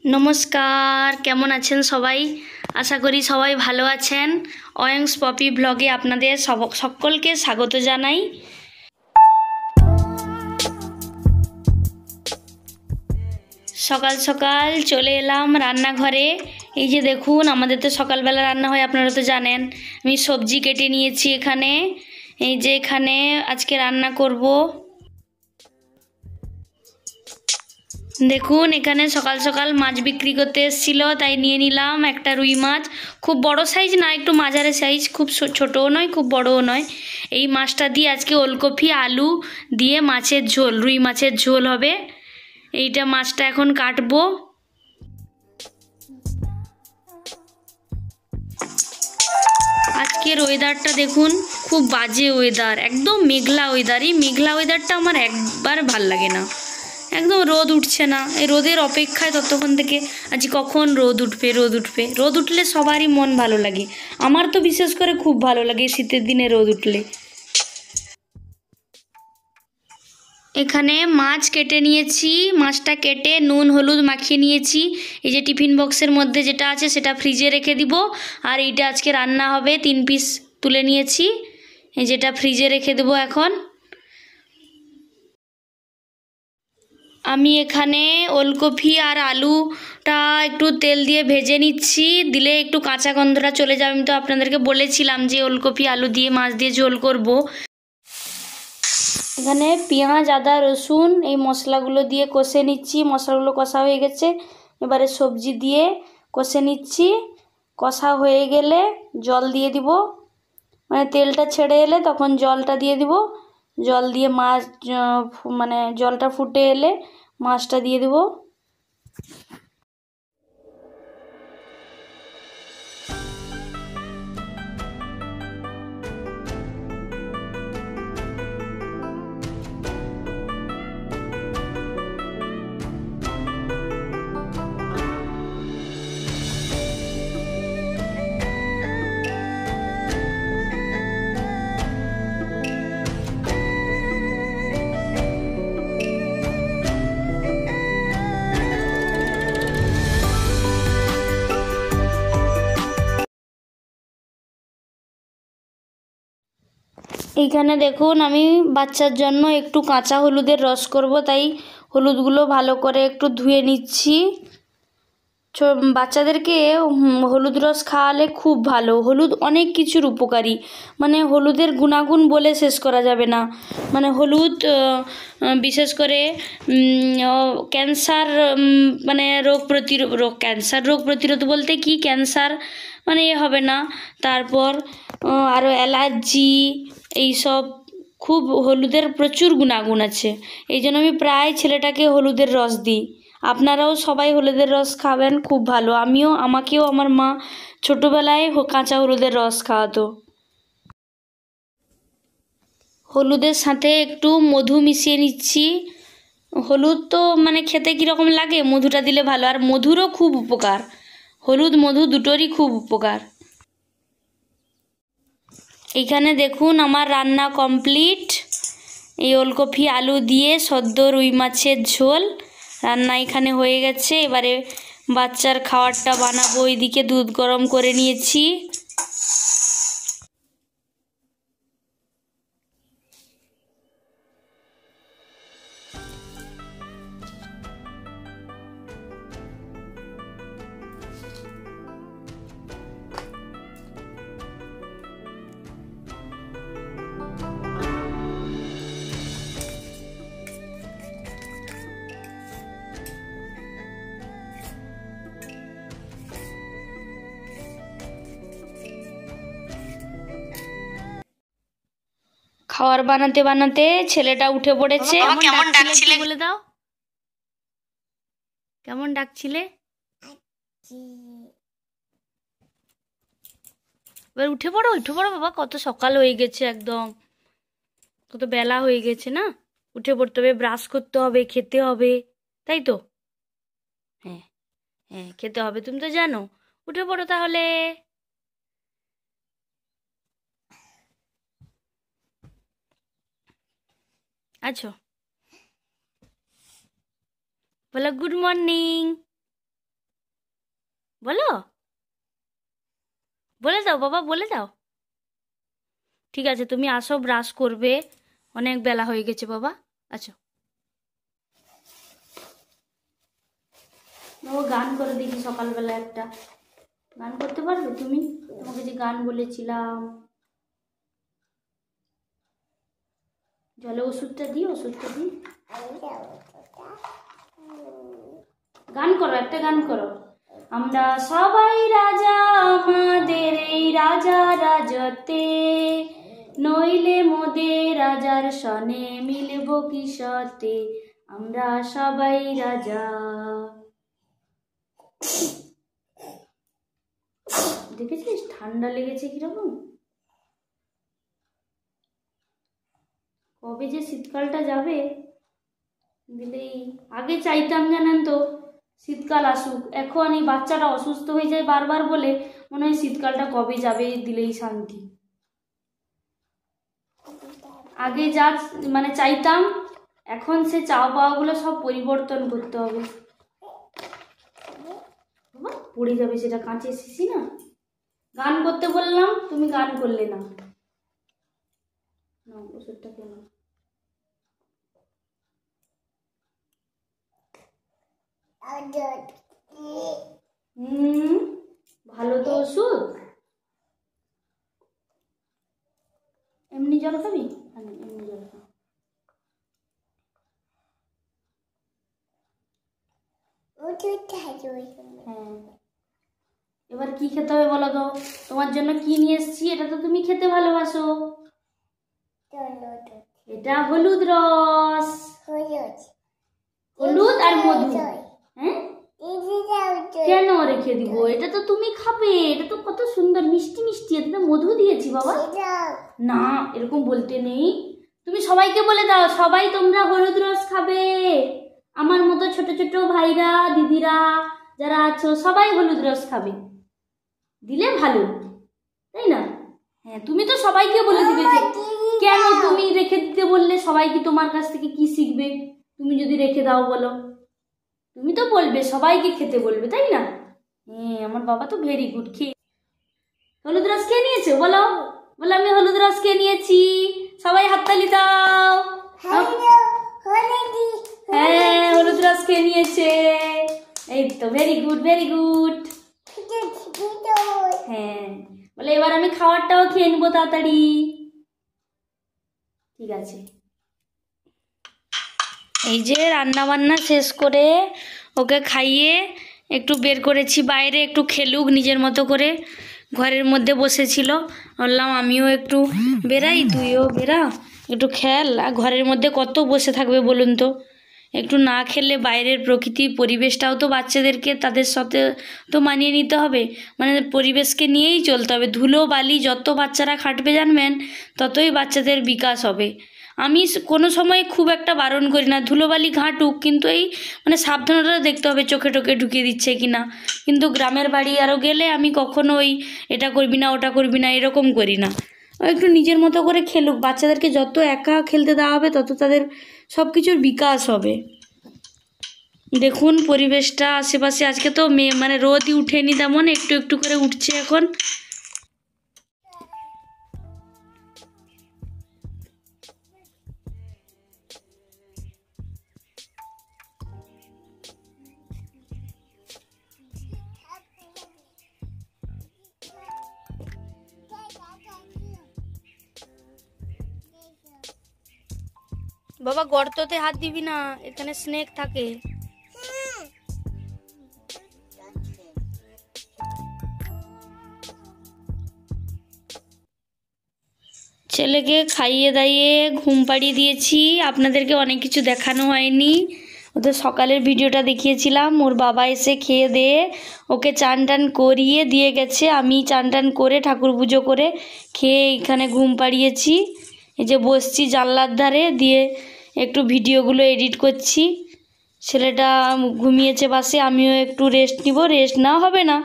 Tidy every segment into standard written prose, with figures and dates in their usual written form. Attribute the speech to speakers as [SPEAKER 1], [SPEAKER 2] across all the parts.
[SPEAKER 1] নমস্কার, কেমন আছেন সবাই? আশা করি সবাই ভালো আছেন। অয়ংস পপি ব্লগে আপনাদের সকলকে স্বাগত জানাই। সকাল সকাল চলে এলাম রান্নাঘরে। এই যে দেখুন, আমাদের তো সকালবেলা রান্না হয়, আপনারা তো জানেন। আমি সবজি কেটে নিয়েছি এখানে। এই যে এখানে আজকে রান্না করব। দেখুন, এখানে সকাল সকাল মাছ বিক্রি করতে এসেছিল, তাই নিয়ে নিলাম একটা রুই মাছ। খুব বড় সাইজ না, একটু মাঝারি সাইজ, খুব ছোটও নয় খুব বড়ও নয়। এই মাছটা দিয়ে আজকে ওলকপি আলু দিয়ে মাছের ঝোল, রুই মাছের ঝোল হবে। এইটা মাছটা এখন কাটবো। আজকের ওয়েদারটা দেখুন, খুব বাজে ওয়েদার, একদম মেঘলা ওয়েদার। এই মেঘলা ওয়েদারটা আমার একবার ভাল লাগে না। একদম রোদ উঠছে না, এই রোদের অপেক্ষায় ততক্ষণ থেকে আজ কখন রোদ উঠবে। রোদ উঠলে সবারই মন ভালো লাগে, আমার তো বিশেষ করে খুব ভালো লাগে শীতের দিনে রোদ উঠলে। এখানে মাছ কেটে নিয়েছি, মাছটা কেটে নুন হলুদ মাখিয়ে নিয়েছি। এই যে টিফিন বক্সের মধ্যে যেটা আছে সেটা ফ্রিজে রেখে দিব। আর এইটা আজকে রান্না হবে, 3 পিস তুলে নিয়েছি, এই যেটা ফ্রিজে রেখে দেবো এখন। আমি এখানে ওলকপি আর আলুটা একটু তেল দিয়ে ভেজে নিচ্ছি, দিলে একটু কাঁচা গন্ধটা চলে যাবে। আমি তো আপনাদেরকে বলেছিলাম যে ওলকপি আলু দিয়ে মাছ দিয়ে ঝোল করব। এখানে পেঁয়াজ আদা রসুন এই মশলাগুলো দিয়ে কষে নিচ্ছি। মশলাগুলো কষা হয়ে গেছে, এবারে সবজি দিয়ে কষে নিচ্ছি। কষা হয়ে গেলে জল দিয়ে দিব, মানে তেলটা ছেড়ে এলে তখন জলটা দিয়ে দিব। জল দিয়ে মাছ মানে জলটা ফুটে এলে মাছটা দিয়ে দেব। এইখানে দেখুন, আমি বাচ্চার জন্য একটু কাঁচা হলুদের রস করব, তাই হলুদগুলো ভালো করে একটু ধুয়ে নিচ্ছি। বাচ্চাদেরকে হলুদ রস খাওয়ালে খুব ভালো। হলুদ অনেক কিছুর উপকারী, মানে হলুদের গুণাগুণ বলে শেষ করা যাবে না। মানে হলুদ বিশেষ করে ক্যান্সার, মানে ক্যান্সার রোগ প্রতিরোধ বলতে কি, ক্যান্সার মানে হবে না। তারপর আরও অ্যালার্জি, এইসব খুব হলুদের প্রচুর গুণাগুণ আছে। এই জন্য আমি প্রায় ছেলেটাকে হলুদের রস দিই। আপনারাও সবাই হলুদের রস খাবেন, খুব ভালো। আমাকেও আমার মা ছোটোবেলায় কাঁচা হলুদের রস খাওয়াতো। হলুদের সাথে একটু মধু মিশিয়ে নিচ্ছি। হলুদ তো মানে খেতে কীরকম লাগে, মধুটা দিলে ভালো। আর মধুরও খুব উপকার, হলুদ মধু দুটোরই খুব উপকার। এইখানে দেখুন আমার রান্না কমপ্লিট। এই ওলকপি আলু দিয়ে সদ্য রুই মাছের ঝোল রান্না এখানে হয়ে গেছে। এবারে বাচ্চার খাবারটা বানাবো। এইদিকে দুধ গরম করে নিয়েছি। খাবার বানাতে বানাতে ছেলেটা উঠে পড়েছে। কেমন ডাকছিলে বলে দাও, কেমন ডাকছিলে? এবার উঠে পড়ো বাবা, কত সকাল হয়ে গেছে, একদম কত বেলা হয়ে গেছে না। উঠে পড়তে হবে, ব্রাশ করতে হবে, খেতে হবে, তাই তো? হ্যাঁ হ্যাঁ, খেতে হবে, তুমি তো জানো। উঠে পড়ো তাহলে। আছো, বলো গুড মর্নিং। বলো, বলে দাও বাবা, বলে দাও। ঠিক আছে, তুমি আসো, ব্রাশ করবে, অনেক বেলা হয়ে গেছে বাবা। আচ্ছা, ও গান করে দেখি সকালবেলা একটা। গান করতে পারবে তুমি? তোমাকে যে গান বলেছিলাম। জলে ওষুধটা দিই, ওষুধটা দিই। গান করো, একটা গান করো। আমরা সবাই রাজা আমাদের এই রাজা রাজতে, নইলে মোদের রাজার সনে মিলব কিসতে। আমরা সবাই রাজা। দেখেছিস ঠান্ডা লেগেছে কিরকম? কবে যে শীতকালটা যাবে, দিলেই আগে চাইতাম জানেন তো শীতকাল আসুক। এখন এই বাচ্চাটা অসুস্থ হয়ে যায় বারবার বলে মনে হয় শীতকালটা কবে যাবে, দিলেই শান্তি। আগে যা মানে চাইতাম, এখন সে চাওয়া পাওয়াগুলো সব পরিবর্তন করতে হবে। পড়ে যাবে, সেটা কাঁচের শিশি না। গান করতে বললাম, তুমি গান করলে না। ওষুধটা কেন? ভালো তো ওষুধ। এমনি জল খাবি? এমনি জল খা। হ্যাঁ, এবার কি খেতে হবে বলো তো? তোমার জন্য কি নিয়ে এসেছি, এটা তো তুমি খেতে ভালোবাসো। এটা হলুদ রস, হলুদ আর মধু। হ্যাঁ, কেন রেখে দিব? এটা তো তুমি খাবে, এটা তো কত সুন্দর মিষ্টি মিষ্টি, এটা তো মধু দিয়েছি বাবা। না, এরকম বলতে নেই। তুমি সবাইকে বলে দাও, সবাই তোমরা হলুদ রস খাবে। আমার মতো ছোট ছোট ভাইরা দিদিরা যারা আছো সবাই হলুদ রস খাবে, দিলে ভালো, তাই না? হ্যাঁ, তুমি তো সবাইকে বলে দিবে। যে কেন তুমি রেখে দিতে বললে? সবাই কি তোমার কাছ থেকে কি শিখবে তুমি যদি রেখে দাও বলো? তুমি তো বলবে, সবাইকে খেতে বলবে, তাই না? হ্যাঁ, আমার বাবা তো ভেরি গুড। খেয়ে হলুদ রস খেয়ে নিয়েছো? বলো, বলো আমি হলুদ রস খেয়ে নিয়েছি। সবাই হাততালি দাও। হ্যাঁ, হলুদ রস খেয়ে নিয়েছে। এই তো, ভেরি গুড, ভেরি গুড। হ্যাঁ, বলে এবার আমি খাবারটাও খেয়ে নেবো তাড়াতাড়ি। ঠিক আছে, এই যে রান্না বান্না শেষ করে ওকে খাইয়ে একটু বের করেছি বাইরে, একটু খেলুক নিজের মতো করে। ঘরের মধ্যে বসেছিল, বললাম আমিও একটু বেরাই, তুইও বেরা, একটু খেল। আর ঘরের মধ্যে কত বসে থাকবে বলুন তো? একটু না খেললে বাইরের প্রকৃতি পরিবেশটাও তো বাচ্চাদেরকে তাদের সাথে তো মানিয়ে নিতে হবে, মানে পরিবেশকে নিয়েই চলতে হবে। ধুলো বালি যত বাচ্চারা খাটবে জানবেন, ততই বাচ্চাদের বিকাশ হবে। আমি কোনো সময় খুব একটা বারণ করি না, ধুলোবালি ঘাঁটুক, কিন্তু এই মানে সাবধানতা দেখতে হবে চোখে টোকে ঢুকিয়ে দিচ্ছে কি না। কিন্তু গ্রামের বাড়ি আরও গেলে আমি কখনো ওই এটা করবি না ওটা করবি না এরকম করি না। একটু নিজের মতো করে খেলুক। বাচ্চাদেরকে যত একা খেলতে দেওয়া হবে তত তাদের সব কিছুর বিকাশ হবে। দেখুন পরিবেশটা আশেপাশে, আজকে তো মানে রোদই উঠেনি তেমন, একটু একটু করে উঠছে এখন। বাবা গর্ততে হাত দিবি না, এখানে স্নেক থাকে। ছেলেকে খাইয়ে দাইয়ে ঘুম পাড়িয়ে দিয়েছি। আপনাদেরকে অনেক কিছু দেখানো হয়নি, ওদের সকালের ভিডিওটা দেখিয়েছিলাম। ওর বাবা এসে খেয়ে দিয়ে ওকে চান টান করিয়ে দিয়ে গেছে। আমি চান টান করে ঠাকুর পুজো করে খেয়ে এখানে ঘুম পাড়িয়েছি। এই যে বসছি জানলার ধারে, দিয়ে একটু ভিডিওগুলো এডিট করছি। ছেলেটা ঘুমিয়েছে পাশে, আমিও একটু রেস্ট নিব। রেস্ট না হবে না,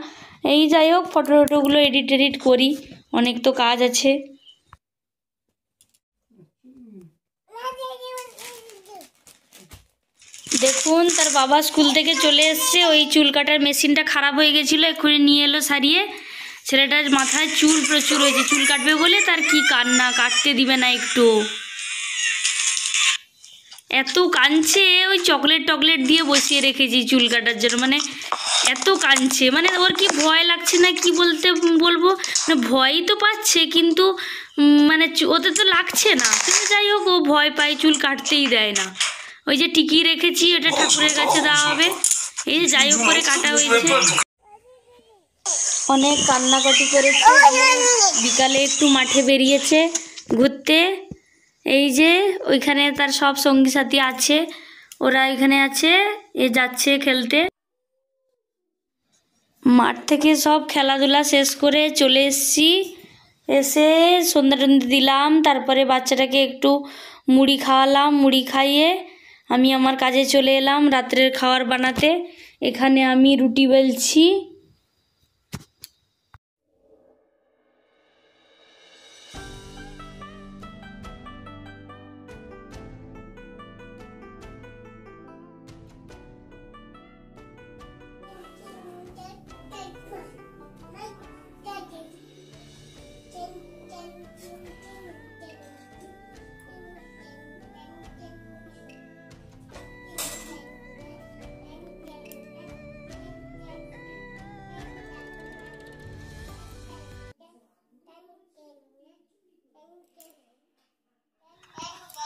[SPEAKER 1] এই যাই হোক ফটো টটোগুলো এডিট করি, অনেক তো কাজ আছে। দেখুন তার বাবা স্কুল থেকে চলে এসছে, ওই চুল কাটার মেশিনটা খারাপ হয়ে গেছিলো, এক্ষুনি নিয়ে এলো সারিয়ে। ছেলেটার মাথায় চুল প্রচুর হয়েছে, চুল কাটবে বলে তার কি কান্না, কাটতে দিবে না একটু, এত কাঁদছে। ওই চকলেট টকলেট দিয়ে বসিয়ে রেখেছি চুল কাটার জন্য, মানে এত কাঁদছে, মানে ওর কি ভয় লাগছে না কি বলবো, মানে ভয়ই তো পাচ্ছে কিন্তু মানে ওতে তো লাগছে না, কিন্তু যাই হোক ও ভয় পায়, চুল কাটতেই দেয় না। ওই যে টিকি রেখেছি, ওটা ঠাকুরের কাছে দেওয়া হবে। এই যে যাই হোক করে কাটা হয়েছে, অনেক কান্নাকাটি করেছে। বিকালে একটু মাঠে বেরিয়েছে ঘুরতে, এই যে ওইখানে তার সব সঙ্গী সাথী আছে, ওরা এখানে আছে, এ যাচ্ছে খেলতে। মাঠ থেকে সব খেলাধুলা শেষ করে চলে এসেছি, এসে সন্ধ্যা টন্ধে দিলাম, তারপরে বাচ্চাটাকে একটু মুড়ি খাওয়ালাম, মুড়ি খাইয়ে আমি আমার কাজে চলে এলাম রাত্রের খাবার বানাতে। এখানে আমি রুটি বেলছি।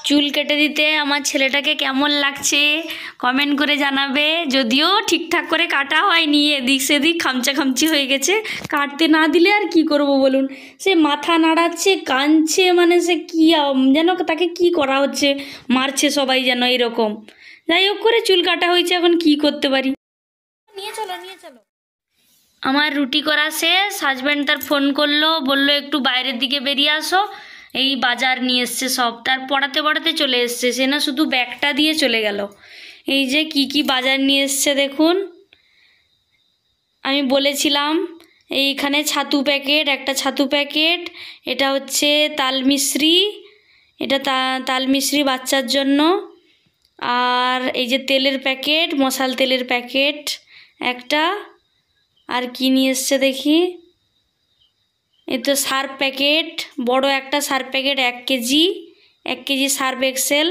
[SPEAKER 1] চুল কেটে দিতে আমার ছেলেটাকে কেমন লাগছে কমেন্ট করে জানাবে। যদিও ঠিকঠাক করে কাটা হয়নি, এদিক সেদিক খামচা খামচি হয়ে গেছে, কাটতে না দিলে আর কি করব বলুন। সে মাথা নাড়াচ্ছে, কাঁদছে, মানে সে কী যেন তাকে কি করা হচ্ছে, মারছে সবাই যেন এরকম। যাই হোক করে চুল কাটা হয়েছে, এখন কি করতে পারি। নিয়ে চলো নিয়ে চলো। আমার রুটি করা শেষ, হাজব্যান্ড তার ফোন করলো, বললো একটু বাইরের দিকে বেরিয়ে আসো, এই বাজার নিয়ে এসছে সব, তার পড়াতে পড়াতে চলে এসছে, সে না শুধু ব্যাগটা দিয়ে চলে গেল। এই যে কি কি বাজার নিয়ে এসছে দেখুন। আমি বলেছিলাম এইখানে ছাতু প্যাকেট, একটা ছাতু প্যাকেট, এটা হচ্ছে তাল মিশ্রি, এটা তাল মিশ্রি বাচ্চার জন্য, আর এই যে তেলের প্যাকেট, মশাল তেলের প্যাকেট একটা, আর কি নিয়ে এসছে দেখি, এই তো সার্ফ প্যাকেট, বড় একটা Surf packet 1 KG, 1 KG Surf Excel.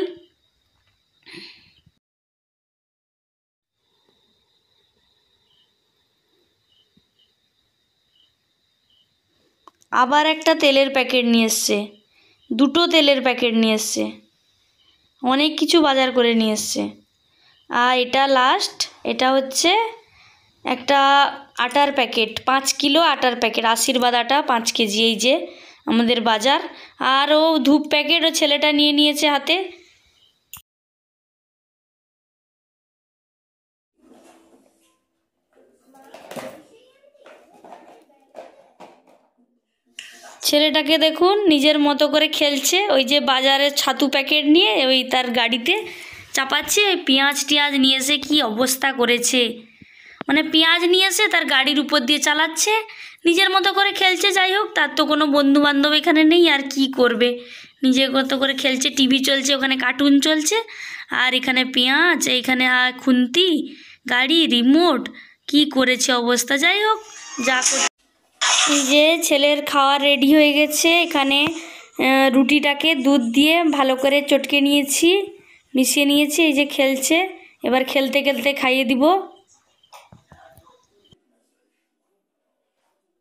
[SPEAKER 1] আবার একটা তেলের প্যাকেট নিয়ে এসছে, 2টো তেলের প্যাকেট নিয়ে এসছে, অনেক কিছু বাজার করে নিয়ে এসছে। আর এটা লাস্ট, এটা হচ্ছে একটা আটার প্যাকেট, 5 কিলো আটার প্যাকেট, আশীর্বাদ আটা 5 কেজি, এই যে আমাদের বাজার। আর ও ধূপ প্যাকেট ও ছেলেটা নিয়ে নিয়েছে হাতে। ছেলেটাকে দেখুন নিজের মতো করে খেলছে, ওই যে বাজারের ছাতু প্যাকেট নিয়ে ওই তার গাড়িতে চাপাচ্ছে। পেঁয়াজ টিয়াজ নিয়ে এসে কী অবস্থা করেছে, মানে পেঁয়াজ নিয়ে এসে তার গাড়ির উপর দিয়ে চালাচ্ছে, নিজের মতো করে খেলছে। যাই হোক, তার তো কোনো বন্ধু বান্ধব এখানে নেই, আর কি করবে, নিজের মতো করে খেলছে। টিভি চলছে, ওখানে কার্টুন চলছে, আর এখানে পেঁয়াজ, এইখানে খুন্তি, গাড়ি, রিমোট, কি করেছে অবস্থা। যাই হোক, যা এই যে ছেলের খাওয়া রেডি হয়ে গেছে। এখানে রুটিটাকে দুধ দিয়ে ভালো করে চটকে নিয়েছি, মিশিয়ে নিয়েছি, এই যে খেলছে। এবার খেলতে খেলতে খাইয়ে দিব।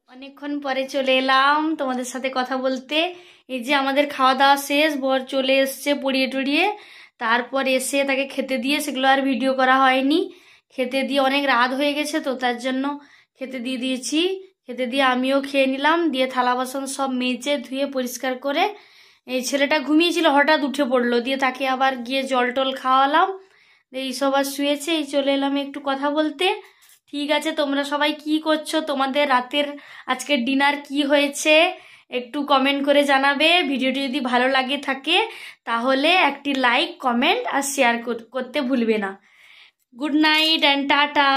[SPEAKER 1] অনেকক্ষণ পরে চলে এলাম তোমাদের সাথে কথা বলতে। এই যে আমাদের খাওয়া দাওয়া শেষ, বর চলে এসছে পড়িয়ে টড়িয়ে, তারপর এসে তাকে খেতে দিয়ে, সেগুলো আর ভিডিও করা হয়নি। খেতে দিয়ে অনেক রাত হয়ে গেছে তো তার জন্য খেতে দিয়ে দিয়েছি। খেতে দিয়ে আমিও খেয়ে নিলাম, দিয়ে থালা বাসন সব মেজে ধুয়ে পরিষ্কার করে। এই ছেলেটা ঘুমিয়েছিল, হঠাৎ উঠে পড়লো, দিয়ে তাকে আবার গিয়ে জল টল খাওয়ালাম, এইসব আর শুয়েছে। এই চলে এলাম একটু কথা বলতে। ঠিক আছে, তোমরা সবাই কি করছো, তোমাদের রাতের আজকের ডিনার কি হয়েছে একটু কমেন্ট করে জানাবে। ভিডিওটি যদি ভালো লাগে থাকে তাহলে একটি লাইক, কমেন্ট আর শেয়ার করতে ভুলবে না। Good night and tata.